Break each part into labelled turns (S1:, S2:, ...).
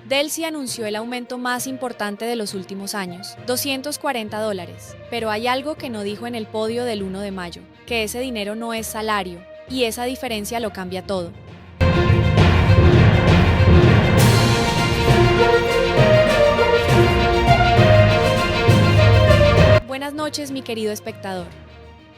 S1: Delcy anunció el aumento más importante de los últimos años, $240, pero hay algo que no dijo en el podio del 1 de mayo, que ese dinero no es salario, y esa diferencia lo cambia todo. Buenas noches, mi querido espectador.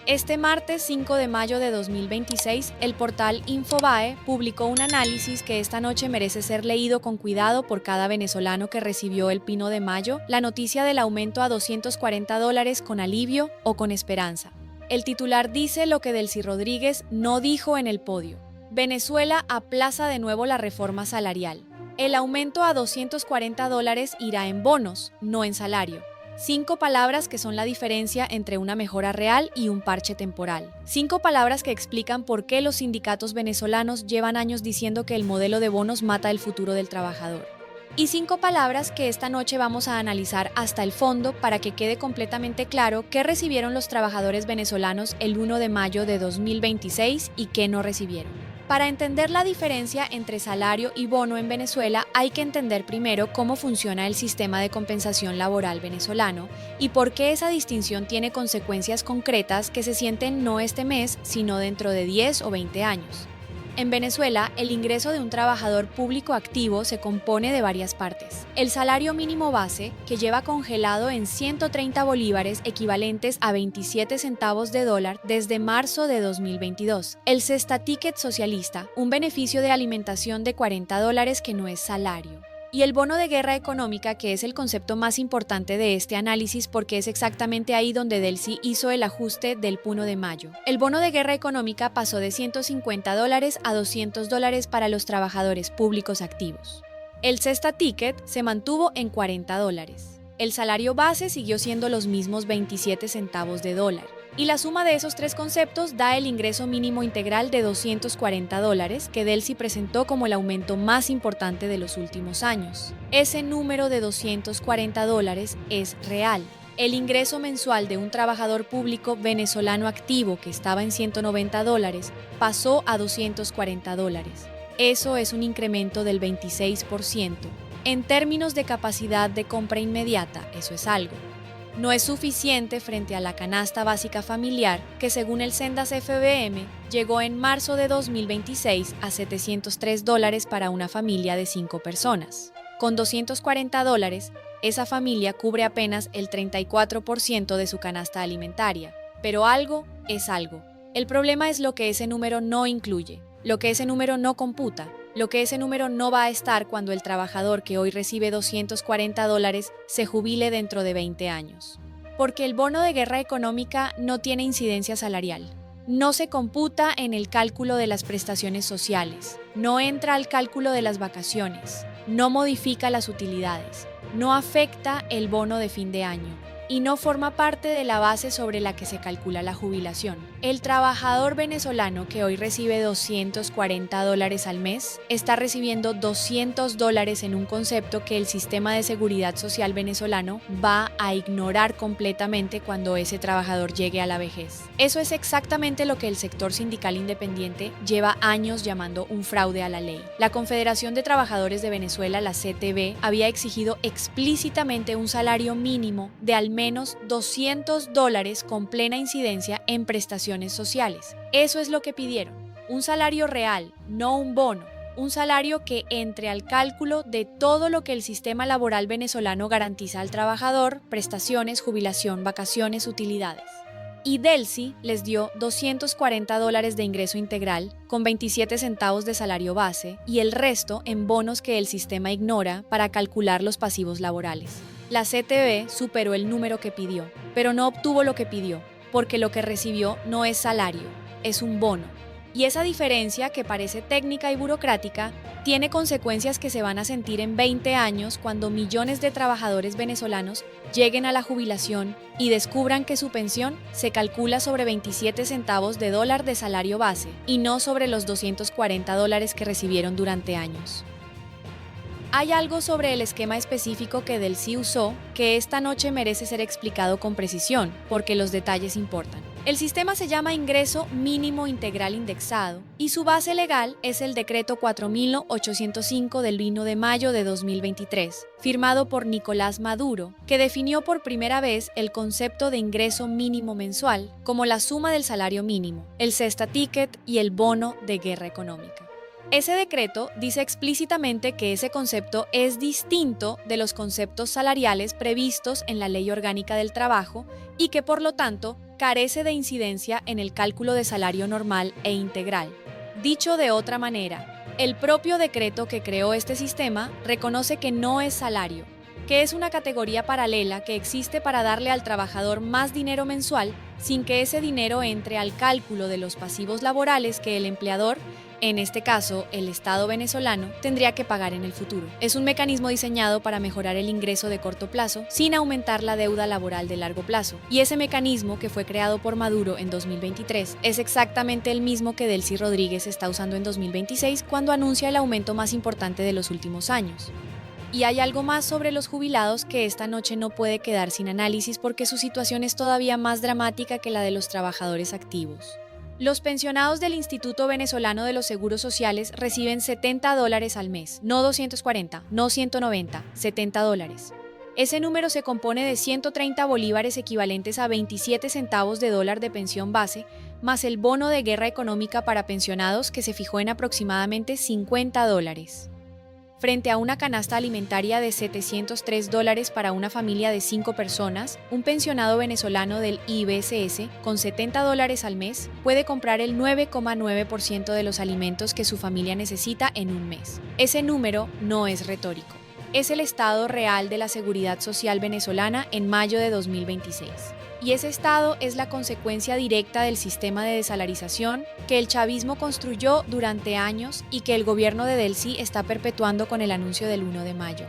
S1: Este martes 5 de mayo de 2026, el portal Infobae publicó un análisis que esta noche merece ser leído con cuidado por cada venezolano que recibió el Pino de Mayo, la noticia del aumento a $240 con alivio o con esperanza. El titular dice lo que Delcy Rodríguez no dijo en el podio. Venezuela aplaza de nuevo la reforma salarial. El aumento a $240 irá en bonos, no en salario. 5 palabras que son la diferencia entre una mejora real y un parche temporal. 5 palabras que explican por qué los sindicatos venezolanos llevan años diciendo que el modelo de bonos mata el futuro del trabajador. Y 5 palabras que esta noche vamos a analizar hasta el fondo para que quede completamente claro qué recibieron los trabajadores venezolanos el 1 de mayo de 2026 y qué no recibieron. Para entender la diferencia entre salario y bono en Venezuela, hay que entender primero cómo funciona el sistema de compensación laboral venezolano y por qué esa distinción tiene consecuencias concretas que se sienten no este mes, sino dentro de 10 o 20 años. En Venezuela, el ingreso de un trabajador público activo se compone de varias partes. El salario mínimo base, que lleva congelado en 130 bolívares equivalentes a 27 centavos de dólar desde marzo de 2022. El Cesta Ticket socialista, un beneficio de alimentación de $40 que no es salario. Y el bono de guerra económica, que es el concepto más importante de este análisis porque es exactamente ahí donde Delcy hizo el ajuste del 1 de mayo. El bono de guerra económica pasó de $150 a $200 para los trabajadores públicos activos. El Cesta Ticket se mantuvo en $40. El salario base siguió siendo los mismos 27 centavos de dólar. Y la suma de esos 3 conceptos da el ingreso mínimo integral de $240 que Delcy presentó como el aumento más importante de los últimos años. Ese número de $240 es real. El ingreso mensual de un trabajador público venezolano activo que estaba en $190 pasó a $240. Eso es un incremento del 26%. En términos de capacidad de compra inmediata, eso es algo. No es suficiente frente a la canasta básica familiar, que según el Sendas FBM, llegó en marzo de 2026 a $703 para una familia de 5 personas. Con $240, esa familia cubre apenas el 34% de su canasta alimentaria. Pero algo es algo. El problema es lo que ese número no incluye, lo que ese número no computa, lo que ese número no va a estar cuando el trabajador que hoy recibe $240 se jubile dentro de 20 años. Porque el bono de guerra económica no tiene incidencia salarial. No se computa en el cálculo de las prestaciones sociales, no entra al cálculo de las vacaciones, no modifica las utilidades, no afecta el bono de fin de año y no forma parte de la base sobre la que se calcula la jubilación. El trabajador venezolano que hoy recibe $240 al mes está recibiendo $200 en un concepto que el sistema de seguridad social venezolano va a ignorar completamente cuando ese trabajador llegue a la vejez. Eso es exactamente lo que el sector sindical independiente lleva años llamando un fraude a la ley. La Confederación de Trabajadores de Venezuela, la CTV, había exigido explícitamente un salario mínimo de al menos $200 con plena incidencia en prestaciones sociales. Eso es lo que pidieron. Un salario real, no un bono. Un salario que entre al cálculo de todo lo que el sistema laboral venezolano garantiza al trabajador: prestaciones, jubilación, vacaciones, utilidades. Y Delcy les dio $240 de ingreso integral con 27 centavos de salario base y el resto en bonos que el sistema ignora para calcular los pasivos laborales. La CTV superó el número que pidió, pero no obtuvo lo que pidió, porque lo que recibió no es salario, es un bono. Y esa diferencia, que parece técnica y burocrática, tiene consecuencias que se van a sentir en 20 años cuando millones de trabajadores venezolanos lleguen a la jubilación y descubran que su pensión se calcula sobre 27 centavos de dólar de salario base y no sobre los $240 que recibieron durante años. Hay algo sobre el esquema específico que Delcy usó que esta noche merece ser explicado con precisión, porque los detalles importan. El sistema se llama Ingreso Mínimo Integral Indexado y su base legal es el Decreto 4805 del 1 de mayo de 2023, firmado por Nicolás Maduro, que definió por primera vez el concepto de ingreso mínimo mensual como la suma del salario mínimo, el cesta ticket y el bono de guerra económica. Ese decreto dice explícitamente que ese concepto es distinto de los conceptos salariales previstos en la Ley Orgánica del Trabajo y que, por lo tanto, carece de incidencia en el cálculo de salario normal e integral. Dicho de otra manera, el propio decreto que creó este sistema reconoce que no es salario, que es una categoría paralela que existe para darle al trabajador más dinero mensual sin que ese dinero entre al cálculo de los pasivos laborales que el empleador, en este caso el Estado venezolano, tendría que pagar en el futuro. Es un mecanismo diseñado para mejorar el ingreso de corto plazo sin aumentar la deuda laboral de largo plazo. Y ese mecanismo, que fue creado por Maduro en 2023, es exactamente el mismo que Delcy Rodríguez está usando en 2026 cuando anuncia el aumento más importante de los últimos años. Y hay algo más sobre los jubilados que esta noche no puede quedar sin análisis porque su situación es todavía más dramática que la de los trabajadores activos. Los pensionados del Instituto Venezolano de los Seguros Sociales reciben $70 al mes, no 240, no 190, $70. Ese número se compone de 130 bolívares equivalentes a 27 centavos de dólar de pensión base, más el bono de guerra económica para pensionados que se fijó en aproximadamente $50. Frente a una canasta alimentaria de $703 para una familia de 5 personas, un pensionado venezolano del IBCS con $70 al mes puede comprar el 9,9% de los alimentos que su familia necesita en un mes. Ese número no es retórico. Es el estado real de la seguridad social venezolana en mayo de 2026. Y ese estado es la consecuencia directa del sistema de desalarización que el chavismo construyó durante años y que el gobierno de Delcy está perpetuando con el anuncio del 1 de mayo.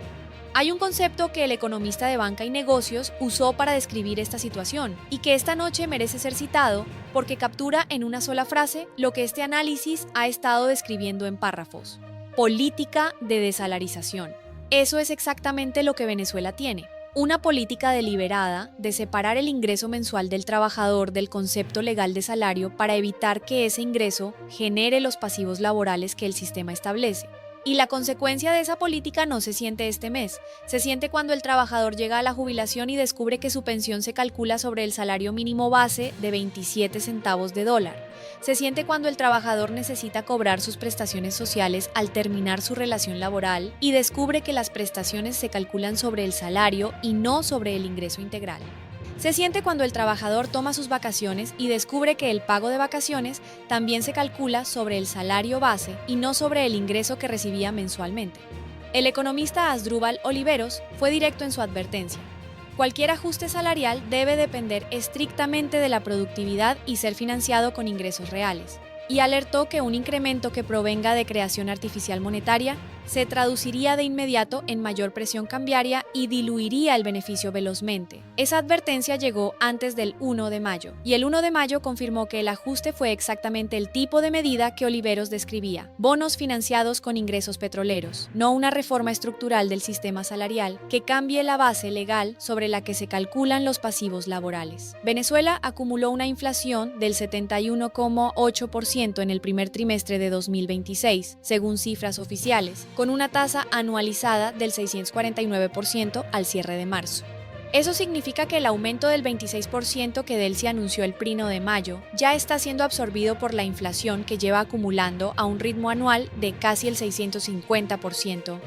S1: Hay un concepto que el economista de Banca y Negocios usó para describir esta situación y que esta noche merece ser citado porque captura en una sola frase lo que este análisis ha estado describiendo en párrafos: política de desalarización. Eso es exactamente lo que Venezuela tiene. Una política deliberada de separar el ingreso mensual del trabajador del concepto legal de salario para evitar que ese ingreso genere los pasivos laborales que el sistema establece. Y la consecuencia de esa política no se siente este mes, se siente cuando el trabajador llega a la jubilación y descubre que su pensión se calcula sobre el salario mínimo base de 27 centavos de dólar. Se siente cuando el trabajador necesita cobrar sus prestaciones sociales al terminar su relación laboral y descubre que las prestaciones se calculan sobre el salario y no sobre el ingreso integral. Se siente cuando el trabajador toma sus vacaciones y descubre que el pago de vacaciones también se calcula sobre el salario base y no sobre el ingreso que recibía mensualmente. El economista Asdrúbal Oliveros fue directo en su advertencia. Cualquier ajuste salarial debe depender estrictamente de la productividad y ser financiado con ingresos reales. Y alertó que un incremento que provenga de creación artificial monetaria se traduciría de inmediato en mayor presión cambiaria y diluiría el beneficio velozmente. Esa advertencia llegó antes del 1 de mayo, y el 1 de mayo confirmó que el ajuste fue exactamente el tipo de medida que Oliveros describía: bonos financiados con ingresos petroleros, no una reforma estructural del sistema salarial que cambie la base legal sobre la que se calculan los pasivos laborales. Venezuela acumuló una inflación del 71,8% en el primer trimestre de 2026, según cifras oficiales, con una tasa anualizada del 649% al cierre de marzo. Eso significa que el aumento del 26% que Delcy anunció el 1 de mayo ya está siendo absorbido por la inflación que lleva acumulando a un ritmo anual de casi el 650%.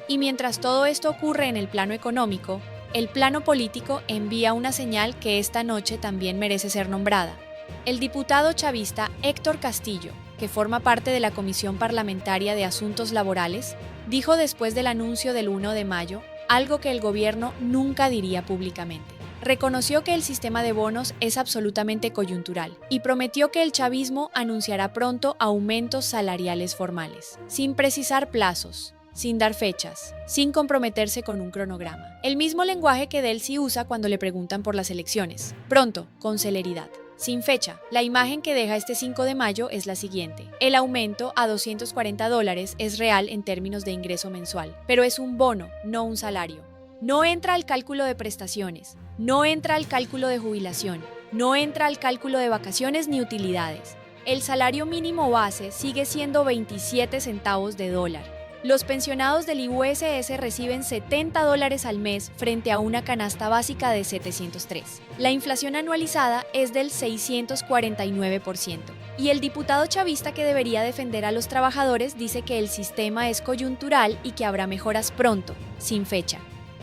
S1: Y mientras todo esto ocurre en el plano económico, el plano político envía una señal que esta noche también merece ser nombrada. El diputado chavista Héctor Castillo, que forma parte de la Comisión Parlamentaria de Asuntos Laborales, dijo después del anuncio del 1 de mayo algo que el gobierno nunca diría públicamente. Reconoció que el sistema de bonos es absolutamente coyuntural y prometió que el chavismo anunciará pronto aumentos salariales formales, sin precisar plazos, sin dar fechas, sin comprometerse con un cronograma. El mismo lenguaje que Delcy usa cuando le preguntan por las elecciones: pronto, con celeridad. Sin fecha, la imagen que deja este 5 de mayo es la siguiente: el aumento a $240 es real en términos de ingreso mensual, pero es un bono, no un salario. No entra al cálculo de prestaciones, no entra al cálculo de jubilación, No entra al cálculo de vacaciones ni utilidades. El salario mínimo base sigue siendo 27 centavos de dólar. Los pensionados del IUSS reciben $70 al mes frente a una canasta básica de 703. La inflación anualizada es del 649%. Y el diputado chavista que debería defender a los trabajadores dice que el sistema es coyuntural y que habrá mejoras pronto, sin fecha.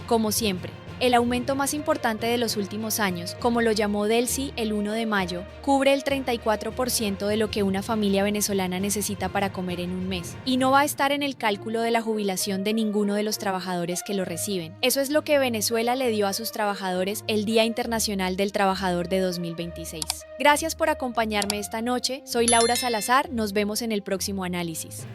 S1: Como siempre, el aumento más importante de los últimos años, como lo llamó Delcy el 1 de mayo, cubre el 34% de lo que una familia venezolana necesita para comer en un mes, y no va a estar en el cálculo de la jubilación de ninguno de los trabajadores que lo reciben. Eso es lo que Venezuela le dio a sus trabajadores el Día Internacional del Trabajador de 2026. Gracias por acompañarme esta noche, soy Laura Salazar, nos vemos en el próximo análisis.